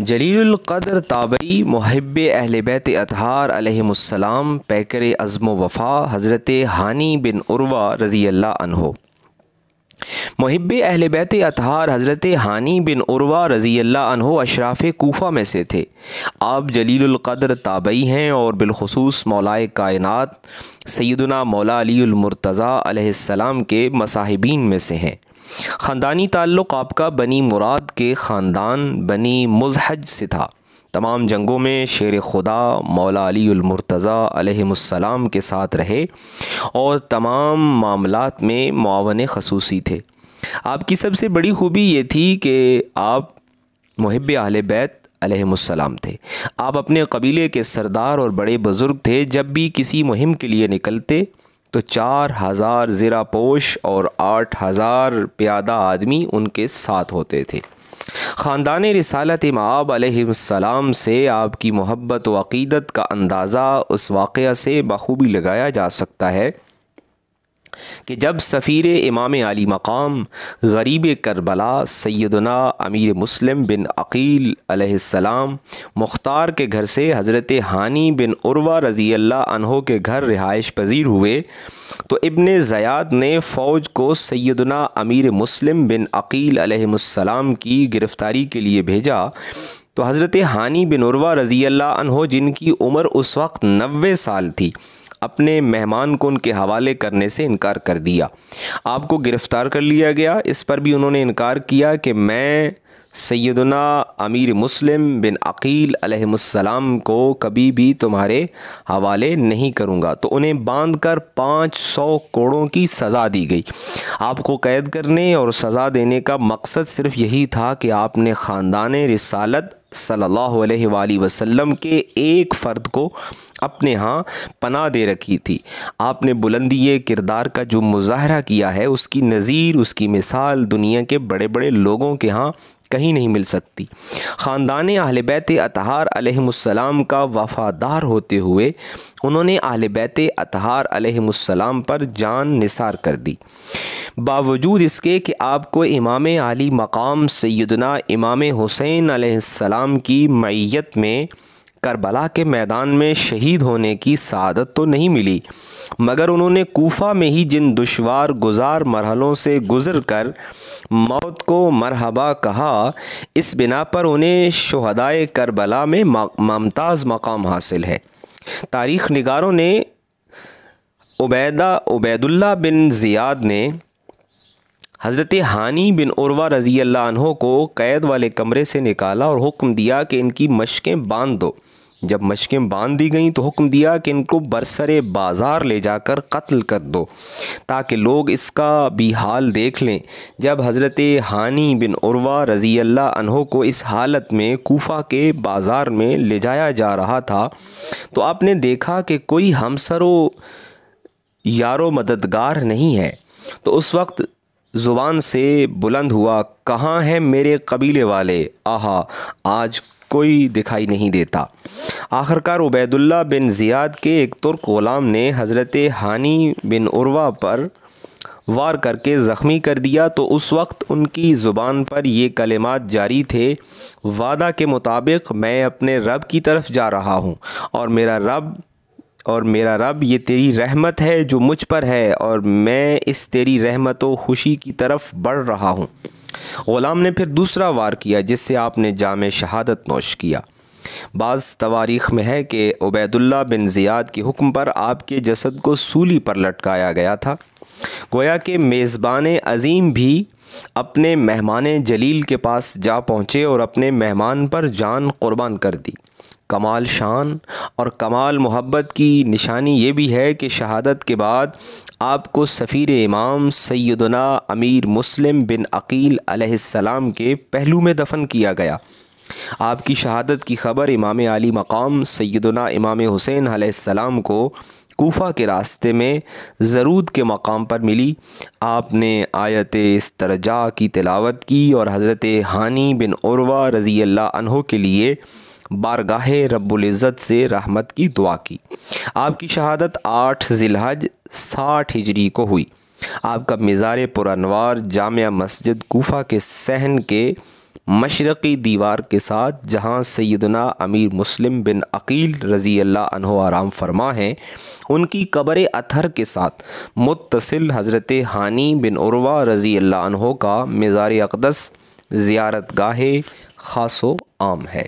جلیل القدر تابعی محب اہل بیت اطہار علیہم السلام پیکر عزم و وفا حضرت ہانی بن عروہ رضی اللہ عنہ۔ محب اہل بیت اطہار حضرت ہانی بن عروہ رضی اللہ عنہ اشراف کوفہ میں سے تھے۔ آپ جلیل القدر تابعی ہیں اور بالخصوص مولائے کائنات سیدنا مولا علی المرتضیٰ علیہ السلام کے مصاحبین میں سے ہیں۔ خاندانی تعلق آپ کا بنی مراد کے خاندان بنی مزحج سے تھا۔ تمام جنگوں میں شیر خدا مولا علی المرتضیٰ علیہ السلام کے ساتھ رہے اور تمام معاملات میں معاون خصوصی تھے۔ آپ کی سب سے بڑی خوبی یہ تھی کہ آپ محب اہل بیت علیہم السلام تھے۔ آپ اپنے قبیلے کے سردار اور بڑے بزرگ تھے۔ جب بھی کسی مہم کے لیے نکلتے تو 4000 زرہ پوش اور 8000 پیادہ آدمی ان کے ساتھ ہوتے تھے۔ خاندان رسالت مآب علیہ السلام سے آپ کی محبت و عقیدت کا اندازہ اس واقعہ سے بخوبی لگایا جا سکتا ہے کہ جب سفیر امام عالی مقام غریب کربلا سیدنا امیر مسلم بن عقیل علیہ السلام مختار کے گھر سے حضرت ہانی بن عروہ رضی اللہ عنہ کے گھر رہائش پذیر ہوئے تو ابن زیاد نے فوج کو سیدنا امیر مسلم بن عقیل علیہ السلام کی گرفتاری کے لیے بھیجا تو حضرت ہانی بن عروہ رضی اللہ عنہ جن کی عمر اس وقت 90 سال تھی اپنے مہمان کو ان کے حوالے کرنے سے انکار کر دیا۔ آپ کو گرفتار کر لیا گیا۔ اس پر بھی انہوں نے انکار کیا کہ میں سیدنا امیر مسلم بن عقیل علیہ السلام کو کبھی بھی تمہارے حوالے نہیں کروں گا، تو انہیں باندھ کر 500 کوڑوں کی سزا دی گئی۔ آپ کو قید کرنے اور سزا دینے کا مقصد صرف یہی تھا کہ آپ نے خاندان رسالت صلی اللہ علیہ وآلہ وسلم کے ایک فرد کو اپنے ہاں پناہ دے رکھی تھی۔ آپ نے بلندی کردار کا جو مظاہرہ کیا ہے اس کی نظیر، اس کی مثال دنیا کے بڑے بڑے لوگوں کے ہاں کہیں نہیں مل سکتی۔ خاندان اہل بیت اطہار علیہم السلام کا وفادار ہوتے ہوئے انہوں نے اہل بیت اطہار علیہم السلام پر جان نثار کر دی، باوجود اس کے کہ آپ کو امام عالی مقام سیدنا امام حسین علیہ السلام کی معیت میں کربلا کے میدان میں شہید ہونے کی سعادت تو نہیں ملی، مگر انہوں نے کوفہ میں ہی جن دشوار گزار مرحلوں سے گزر کر موت کو مرحبا کہا، اس بنا پر انہیں شہدائے کربلا میں ممتاز مقام حاصل ہے۔ تاریخ نگاروں نے عبید اللہ بن زیاد نے حضرت ہانی بن عروہ رضی اللہ عنہ کو قید والے کمرے سے نکالا اور حکم دیا کہ ان کی مشقیں باندھ دو۔ جب مشقیں باندھ دی گئیں تو حکم دیا کہ ان کو برسر بازار لے جا کر قتل کر دو تاکہ لوگ اس کا بھی حال دیکھ لیں۔ جب حضرت ہانی بن عروہ رضی اللہ عنہ کو اس حالت میں کوفہ کے بازار میں لے جایا جا رہا تھا تو آپ نے دیکھا کہ کوئی ہمسر و یار و مددگار نہیں ہے، تو اس وقت زبان سے بلند ہوا، کہاں ہیں میرے قبیلے والے؟ آہا، آج کوئی دکھائی نہیں دیتا۔ آخرکار عبید اللہ بن زیاد کے ایک ترک غلام نے حضرت ہانی بن عروہ پر وار کر کے زخمی کر دیا، تو اس وقت ان کی زبان پر یہ کلمات جاری تھے، وعدہ کے مطابق میں اپنے رب کی طرف جا رہا ہوں اور میرا رب یہ تیری رحمت ہے جو مجھ پر ہے اور میں اس تیری رحمت و خوشی کی طرف بڑھ رہا ہوں۔ غلام نے پھر دوسرا وار کیا جس سے آپ نے جام شہادت نوش کیا۔ بعض تواریخ میں ہے کہ عبید اللہ بن زیاد کے حکم پر آپ کے جسد کو سولی پر لٹکایا گیا تھا، گویا کہ میزبان عظیم بھی اپنے مہمان جلیل کے پاس جا پہنچے اور اپنے مہمان پر جان قربان کر دی۔ کمال شان اور کمال محبت کی نشانی یہ بھی ہے کہ شہادت کے بعد آپ کو سفیر امام سیدنا امیر مسلم بن عقیل علیہ السلام کے پہلو میں دفن کیا گیا۔ آپ کی شہادت کی خبر امام عالی مقام سیدنا امام حسین علیہ السلام کو کوفہ کے راستے میں زرود کے مقام پر ملی۔ آپ نے آیت استرجاع کی تلاوت کی اور حضرت ہانی بن عروہ رضی اللہ عنہ کے لیے بارگاہ رب العزت سے رحمت کی دعا کی۔ آپ کی شہادت 8 ذی الحج 60 ہجری کو ہوئی۔ آپ کا مزار پر انوار جامع مسجد کوفہ کے صحن کے مشرقی دیوار کے ساتھ، جہاں سیدنا امیر مسلم بن عقیل رضی اللہ عنہ آرام فرما ہیں، ان کی قبر اطہر کے ساتھ متصل حضرت ہانی بن عروہ رضی اللہ عنہ کا مزار اقدس زیارت گاہ خاص و عام ہے۔